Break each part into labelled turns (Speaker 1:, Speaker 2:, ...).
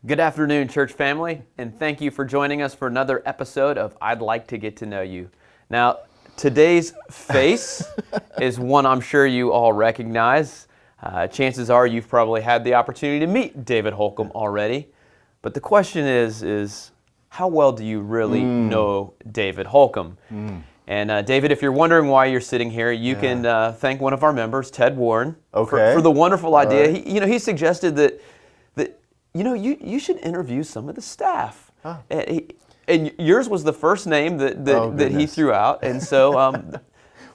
Speaker 1: Good afternoon, church family, and thank you for joining us for another episode of I'd Like to Get to Know You. Now, today's face is one I'm sure you all recognize. Chances are you've probably had the opportunity to meet David Holcomb already, but the question is how well do you really know David Holcomb? And David, if you're wondering why you're sitting here, you can thank one of our members, Ted Warren, for the wonderful idea. Right. He suggested that you should interview some of the staff. Huh. And yours was the first name that he threw out, and so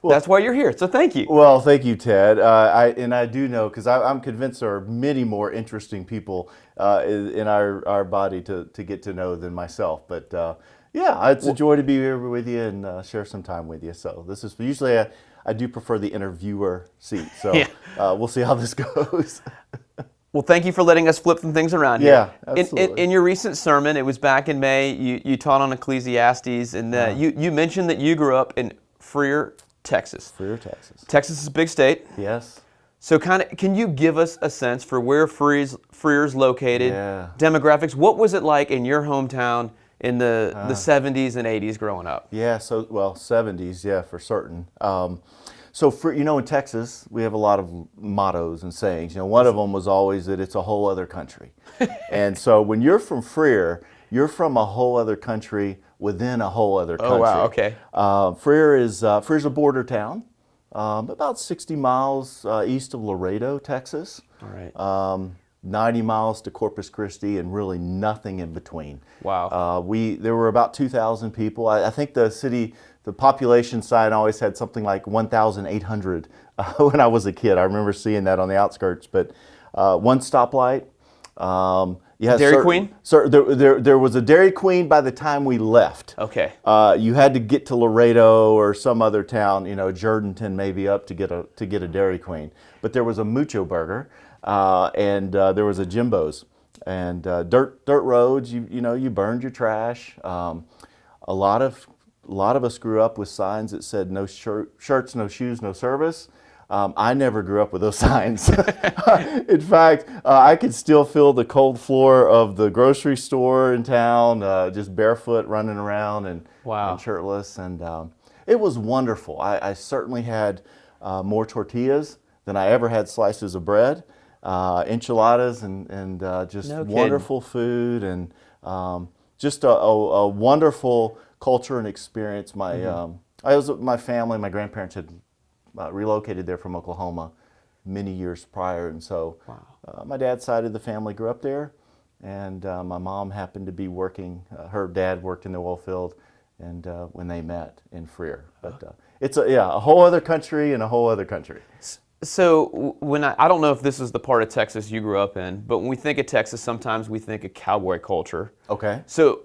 Speaker 1: well, that's why you're here. So thank you.
Speaker 2: Well, thank you, Ted. I do know, because I'm convinced there are many more interesting people in our body to get to know than myself. But it's a joy to be here with you and share some time with you. So this is usually I do prefer the interviewer seat. So we'll see how this goes.
Speaker 1: Well, thank you for letting us flip some things around here.
Speaker 2: Yeah, absolutely.
Speaker 1: In your recent sermon, it was back in May, you taught on Ecclesiastes, and you mentioned that you grew up in Freer, Texas.
Speaker 2: Freer, Texas.
Speaker 1: Texas is a big state.
Speaker 2: Yes.
Speaker 1: So can you give us a sense for where Freer's located, demographics? What was it like in your hometown in the 70s and 80s growing up?
Speaker 2: Yeah, 70s, for certain. So, in Texas, we have a lot of mottos and sayings. One of them was always that it's a whole other country. And so when you're from Freer, you're from a whole other country within a whole other country.
Speaker 1: Oh, wow, okay.
Speaker 2: Freer's a border town, about 60 miles east of Laredo, Texas.
Speaker 1: All right.
Speaker 2: 90 miles to Corpus Christi, and really nothing in between.
Speaker 1: Wow.
Speaker 2: There were about 2,000 people. I think the population sign always had something like 1,800 when I was a kid. I remember seeing that on the outskirts. But one stoplight.
Speaker 1: Dairy Queen?
Speaker 2: There was a Dairy Queen by the time we left.
Speaker 1: Okay.
Speaker 2: You had to get to Laredo or some other town, Jourdanton maybe up to get a Dairy Queen. But there was a Mucho Burger, and there was a Jimbo's, and dirt roads. You burned your trash. A lot of us grew up with signs that said no shirts, no shoes, no service. I never grew up with those signs. In fact, I could still feel the cold floor of the grocery store in town, just barefoot running around and shirtless. And it was wonderful. I certainly had more tortillas than I ever had slices of bread, enchiladas, and just wonderful food, and just a wonderful culture and experience. My family, my grandparents had relocated there from Oklahoma many years prior, and so my dad's side of the family grew up there, and my mom happened to be working. Her dad worked in the oil field, and when they met in Freer, but it's a whole other country and a whole other country.
Speaker 1: So when I don't know if this is the part of Texas you grew up in, but when we think of Texas, sometimes we think of cowboy culture.
Speaker 2: Okay.
Speaker 1: So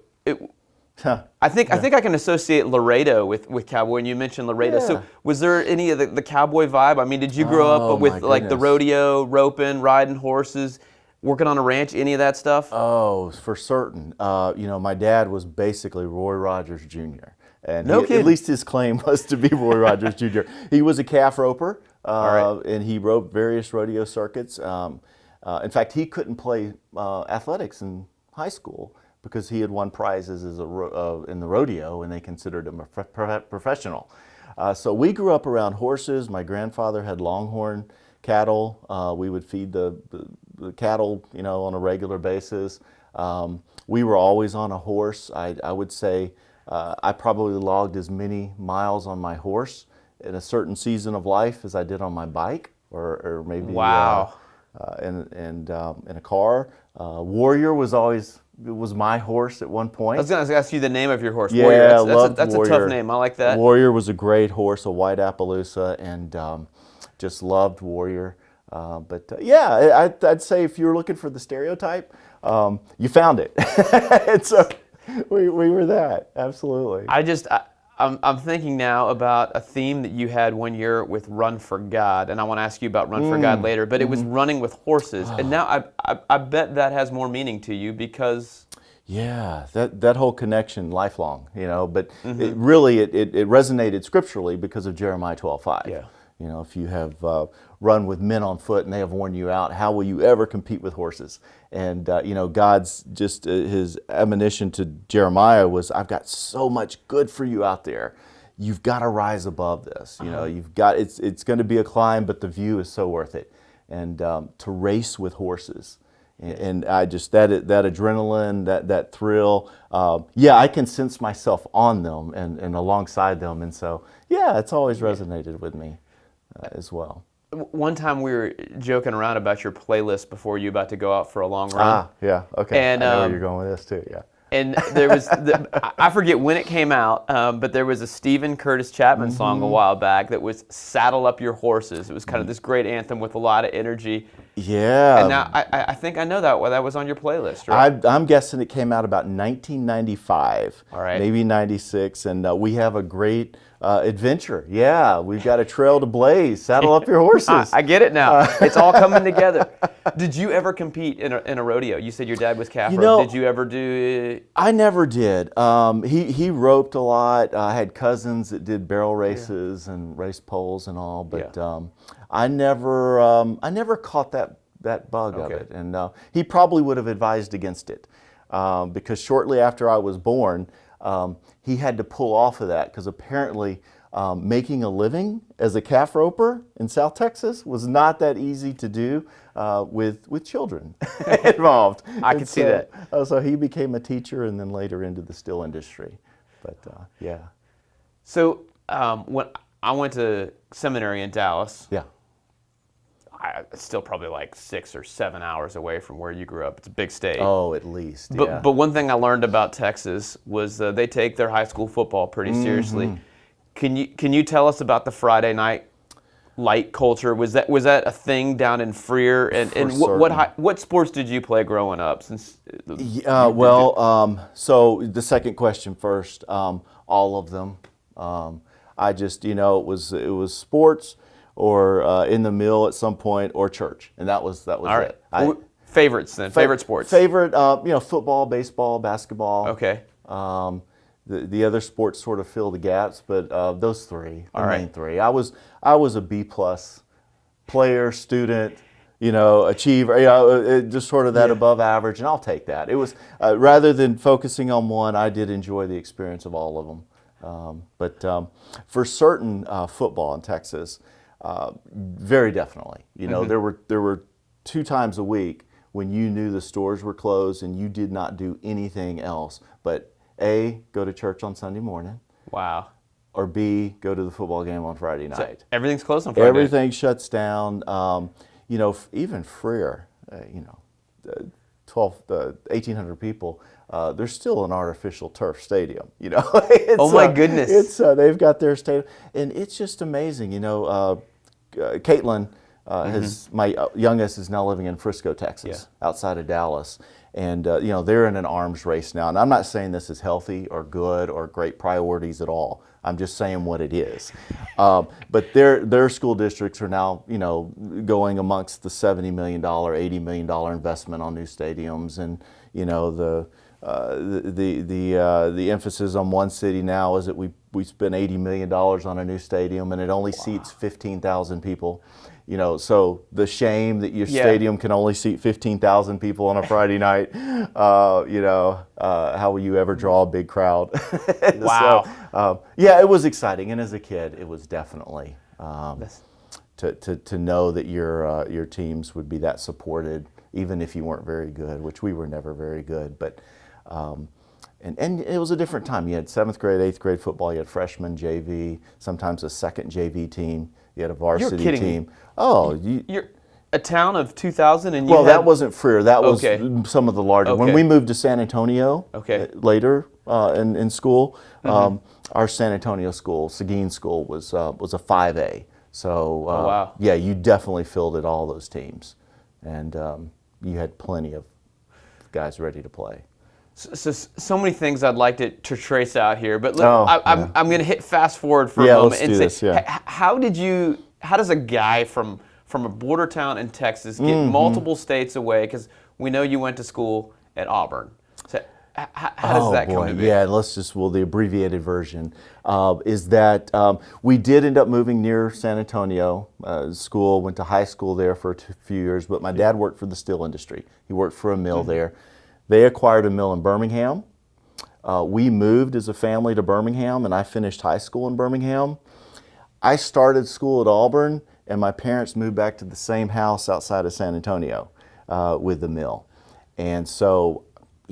Speaker 1: I think I can associate Laredo with cowboy, and you mentioned Laredo. Yeah. So was there any of the cowboy vibe? I mean, did you grow up with like the rodeo, roping, riding horses, working on a ranch, any of that stuff?
Speaker 2: Oh, for certain. My dad was basically Roy Rogers Jr. And
Speaker 1: at
Speaker 2: least his claim was to be Roy Rogers Jr. He was a calf roper, and he roped various rodeo circuits. In fact, he couldn't play athletics in high school because he had won prizes in the rodeo, and they considered him a professional. So we grew up around horses. My grandfather had longhorn cattle. We would feed the cattle, on a regular basis. We were always on a horse. I would say I probably logged as many miles on my horse in a certain season of life as I did on my bike, or maybe in a car. Warrior was my horse at one point.
Speaker 1: I was going to ask you the name of your horse.
Speaker 2: Yeah,
Speaker 1: Warrior. That's Warrior. A tough name. I like that.
Speaker 2: Warrior was a great horse, a white Appaloosa, and just loved Warrior. I'd say if you were looking for the stereotype, you found it. And so we were that, absolutely.
Speaker 1: I'm thinking now about a theme that you had one year with Run for God, and I want to ask you about Run for God later, but it was running with horses, and now I bet that has more meaning to you because...
Speaker 2: Yeah, that whole connection, lifelong, but it really resonated scripturally because of Jeremiah 12:5. If you have run with men on foot and they have worn you out, how will you ever compete with horses? And God's just his admonition to Jeremiah was, I've got so much good for you out there. You've got to rise above this. You've got it's going to be a climb, but the view is so worth it. And to race with horses. And I just that adrenaline, that thrill, I can sense myself on them and alongside them, and so it's always resonated with me as well.
Speaker 1: One time we were joking around about your playlist before you about to go out for a long run.
Speaker 2: Okay.
Speaker 1: And,
Speaker 2: I know where you're going with this too. Yeah.
Speaker 1: And there was, I forget when it came out, but there was a Stephen Curtis Chapman song a while back that was "Saddle Up Your Horses." It was kind of this great anthem with a lot of energy.
Speaker 2: Yeah.
Speaker 1: And now I think I know that was on your playlist, right?
Speaker 2: I'm guessing it came out about 1995,
Speaker 1: all right,
Speaker 2: maybe 96, and we have a great adventure. Yeah, we've got a trail to blaze. Saddle up your horses.
Speaker 1: I get it now. It's all coming together. Did you ever compete in a rodeo? You said your dad was calf rope. Did you ever do?
Speaker 2: I never did. He roped a lot. I had cousins that did barrel races and race poles and all, but I never caught that bug of it. And he probably would have advised against it because shortly after I was born, he had to pull off of that because apparently making a living as a calf roper in South Texas was not that easy to do with children involved.
Speaker 1: I can see that.
Speaker 2: So he became a teacher and then later into the still industry. But
Speaker 1: So when I went to seminary in Dallas.
Speaker 2: Yeah.
Speaker 1: It's still probably like 6 or 7 hours away from where you grew up. It's a big state.
Speaker 2: Oh, at least.
Speaker 1: But one thing I learned about Texas was they take their high school football pretty seriously. Can you tell us about the Friday night light culture? Was that a thing down in Freer? And what sports did you play growing up? So
Speaker 2: the second question first. All of them. I just it was sports. Or in the mill at some point, or church, and that was
Speaker 1: all right.
Speaker 2: it.
Speaker 1: Favorites then. Favorite sports.
Speaker 2: Favorite, football, baseball, basketball.
Speaker 1: Okay.
Speaker 2: The other sports sort of fill the gaps, but those three, main three. I was a B+ player, student, achiever, just sort of that above average, and I'll take that. It was rather than focusing on one, I did enjoy the experience of all of them. But for certain football in Texas. Very definitely. There were 2 times a week when you knew the stores were closed and you did not do anything else but A, go to church on Sunday morning.
Speaker 1: Wow.
Speaker 2: Or B, go to the football game on Friday night.
Speaker 1: So everything's closed on Friday.
Speaker 2: Everything shuts down. Even Freer, 1,800 people. There's still an artificial turf stadium.
Speaker 1: Oh my goodness!
Speaker 2: It's they've got their stadium, and it's just amazing. Caitlin, my youngest, is now living in Frisco, Texas, outside of Dallas, and they're in an arms race now. And I'm not saying this is healthy or good or great priorities at all. I'm just saying what it is. But their school districts are now, going amongst the $70 million, $80 million investment on new stadiums, and the emphasis on one city now is that we spent $80 million on a new stadium and it only seats 15,000 people. So the shame that your stadium can only seat 15,000 people on a Friday night, how will you ever draw a big crowd?
Speaker 1: Wow.
Speaker 2: So, it was exciting, and as a kid, it was definitely to know that your teams would be that supported, even if you weren't very good, which we were never very good, but. And it was a different time. You had 7th grade, 8th grade football. You had freshman JV, sometimes a second JV team. You had a varsity team. Oh,
Speaker 1: you're a town of 2,000, and
Speaker 2: that wasn't Freer. That was some of the larger.
Speaker 1: Okay.
Speaker 2: When we moved to San Antonio later in school, our San Antonio school, Seguin School, was a 5A. So you definitely filled it, all those teams, and you had plenty of guys ready to play.
Speaker 1: So many things I'd like to trace out here, but I'm going to hit fast forward for a moment and say, how does a guy from a border town in Texas get multiple states away? Because we know you went to school at Auburn. So How does that come to be?
Speaker 2: Yeah, the abbreviated version is that we did end up moving near San Antonio. School, went to high school there for a few years, but my dad worked for the steel industry. He worked for a mill there. They acquired a mill in Birmingham. We moved as a family to Birmingham, and I finished high school in Birmingham. I started school at Auburn, and my parents moved back to the same house outside of San Antonio with the mill. And so,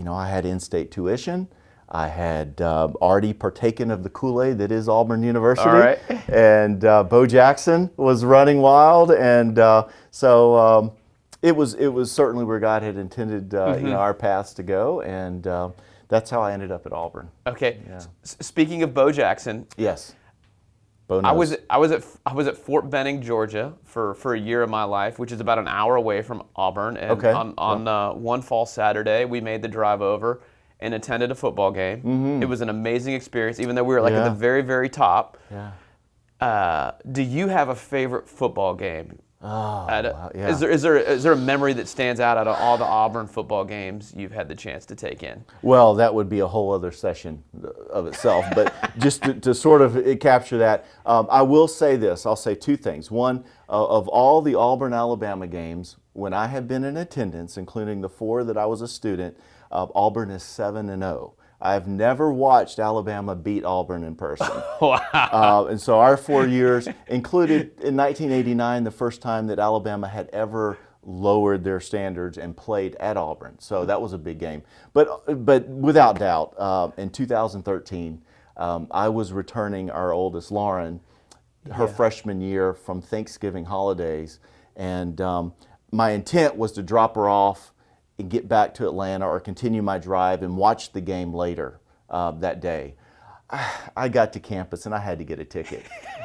Speaker 2: I had in-state tuition. I had already partaken of the Kool-Aid that is Auburn University.
Speaker 1: All right.
Speaker 2: And Bo Jackson was running wild. And so it was certainly where God had intended our paths to go. And that's how I ended up at Auburn.
Speaker 1: Okay.
Speaker 2: Yeah.
Speaker 1: Speaking of Bo Jackson.
Speaker 2: Yes. Bo
Speaker 1: I
Speaker 2: knows.
Speaker 1: was at Fort Benning, Georgia for a year of my life, which is about an hour away from Auburn. And
Speaker 2: Okay.
Speaker 1: on one fall Saturday, we made the drive over and attended a football game. Mm-hmm. It was an amazing experience, even though we were at the very, very top.
Speaker 2: Yeah.
Speaker 1: Do you have a favorite football game?
Speaker 2: Oh, wow, yeah.
Speaker 1: Is there a memory that stands out of all the Auburn football games you've had the chance to take in?
Speaker 2: Well, that would be a whole other session of itself. But just to sort of capture that, I will say this. I'll say two things. One, of all the Auburn, Alabama games, when I have been in attendance, including the 4 that I was a student, Auburn is 7-0. I've never watched Alabama beat Auburn in person.
Speaker 1: Wow.
Speaker 2: And so our 4 years included in 1989, the first time that Alabama had ever lowered their standards and played at Auburn. So that was a big game. But without doubt, in 2013, I was returning our oldest, Lauren, her freshman year from Thanksgiving holidays. And my intent was to drop her off and get back to Atlanta or continue my drive and watch the game later that day. I got to campus and I had to get a ticket.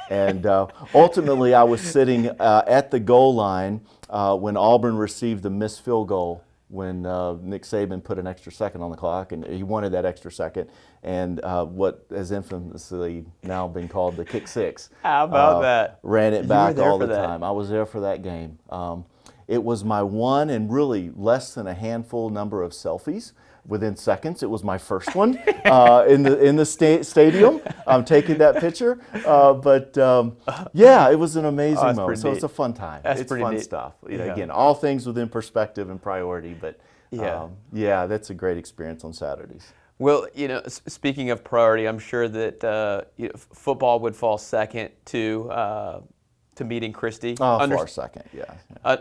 Speaker 2: And ultimately I was sitting at the goal line when Auburn received the missed field goal when Nick Saban put an extra second on the clock, and he wanted that extra second, and what has infamously now been called the kick six.
Speaker 1: How about that?
Speaker 2: Ran it back all the
Speaker 1: that.
Speaker 2: time. I was there for that game. It was my one and really less than a handful number of selfies within seconds. It was my first one in the stadium. I'm taking that picture. Yeah, it was an amazing moment. So it's a fun time.
Speaker 1: That's
Speaker 2: it's
Speaker 1: pretty
Speaker 2: fun
Speaker 1: neat.
Speaker 2: stuff. Again, all things within perspective and priority. But yeah, that's a great experience on Saturdays.
Speaker 1: Well, speaking of priority, I'm sure that football would fall second to meeting Christy.
Speaker 2: Far second, yeah.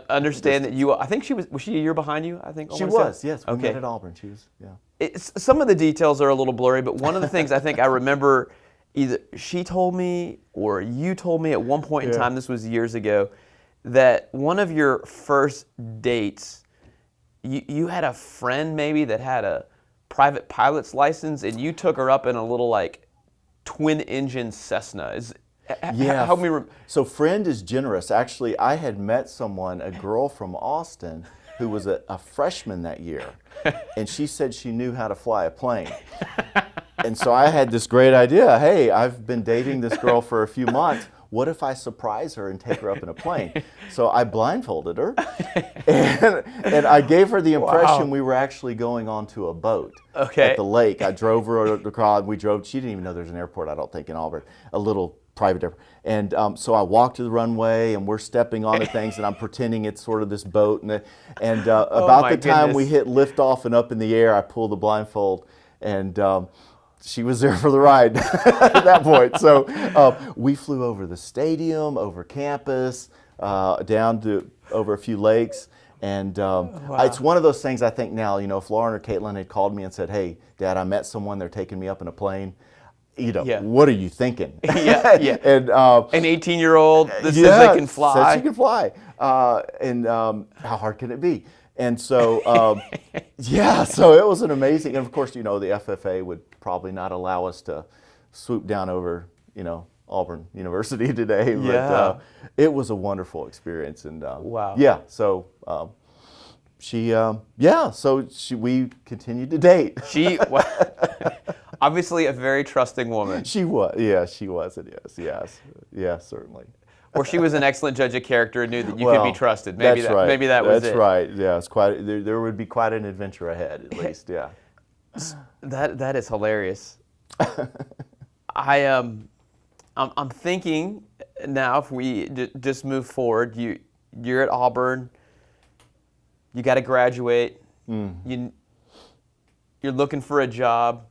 Speaker 1: Understand that you. I think was she a year behind you? I think
Speaker 2: she was. Yes, we met at Auburn. She was. Yeah.
Speaker 1: Some of the details are a little blurry, but one of the things I think I remember, either she told me or you told me at one point in time. This was years ago, that one of your first dates, you had a friend maybe that had a private pilot's license, and you took her up in a little twin-engine Cessna. Help me.
Speaker 2: So friend is generous. Actually, I had met someone, a girl from Austin, who was a freshman that year, and she said she knew how to fly a plane. And so I had this great idea. Hey, I've been dating this girl for a few months. What if I surprise her and take her up in a plane? So I blindfolded her, and I gave her the impression we were actually going onto a boat at the lake. I drove her across. She didn't even know there's an airport, I don't think, in Auburn, a little private airport. And so I walked to the runway, and we're stepping onto things, and I'm pretending it's sort of this boat. And about the time we hit liftoff and up in the air, I pulled the blindfold, and she was there for the ride at that point. So we flew over the stadium, over campus, down to over a few lakes. And it's one of those things I think now, if Lauren or Caitlin had called me and said, hey, Dad, I met someone, they're taking me up in a plane. What are you thinking?
Speaker 1: Yeah.
Speaker 2: And
Speaker 1: an 18-year-old that says they can fly.
Speaker 2: Says she can fly. And how hard can it be? And so, so it was an amazing, and of course, the FFA would probably not allow us to swoop down over, Auburn University today. But it was a wonderful experience. And
Speaker 1: wow.
Speaker 2: Yeah, so we continued to date.
Speaker 1: She, obviously a very trusting woman.
Speaker 2: She was, it is, yes, certainly.
Speaker 1: Or she was an excellent judge of character and knew that you could be trusted. Maybe that was it.
Speaker 2: That's right. Yeah, it's quite. There would be quite an adventure ahead, at least. Yeah.
Speaker 1: That is hilarious. I'm thinking now, if we just move forward, you're at Auburn, you got to graduate, you're looking for a job.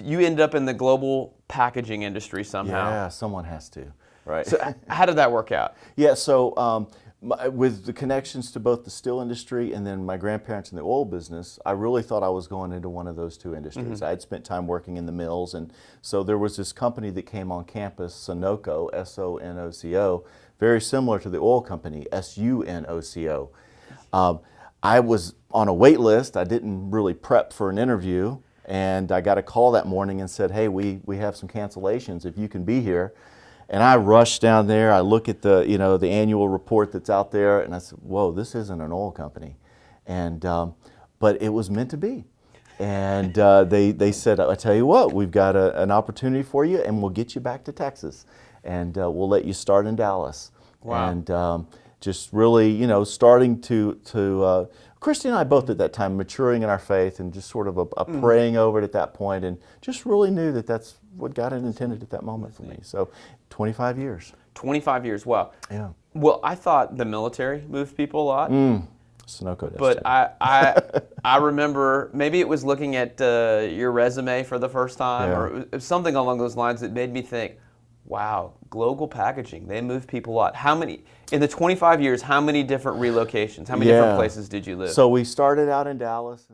Speaker 1: You end up in the global packaging industry somehow.
Speaker 2: Yeah, someone has to, right?
Speaker 1: So how did that work out?
Speaker 2: Yeah, so with the connections to both the steel industry and then my grandparents in the oil business, I really thought I was going into one of those two industries. I had spent time working in the mills, and so there was this company that came on campus, Sunoco, S-O-N-O-C-O, very similar to the oil company, S-U-N-O-C-O. I was on a wait list. I didn't really prep for an interview, and I got a call that morning and said, hey, we have some cancellations if you can be here. And I rushed down there. I look at the annual report that's out there, and I said, whoa, this isn't an oil company. And but it was meant to be. And they said, I tell you what, we've got an opportunity for you, and we'll get you back to Texas, and we'll let you start in Dallas.
Speaker 1: Wow.
Speaker 2: And just really, starting to Christy and I both at that time maturing in our faith and just sort of a praying over it at that point, and just really knew that that's what God had intended at that moment for me. So 25 years.
Speaker 1: 25 years, wow.
Speaker 2: Yeah.
Speaker 1: Well, I thought the military moved people a lot.
Speaker 2: Sunoco does
Speaker 1: But
Speaker 2: too.
Speaker 1: I remember, maybe it was looking at your resume for the first time, or it was something along those lines that made me think, wow, global packaging, they move people a lot. In the 25 years, how many different relocations, how many different places did you live?
Speaker 2: So we started out in Dallas.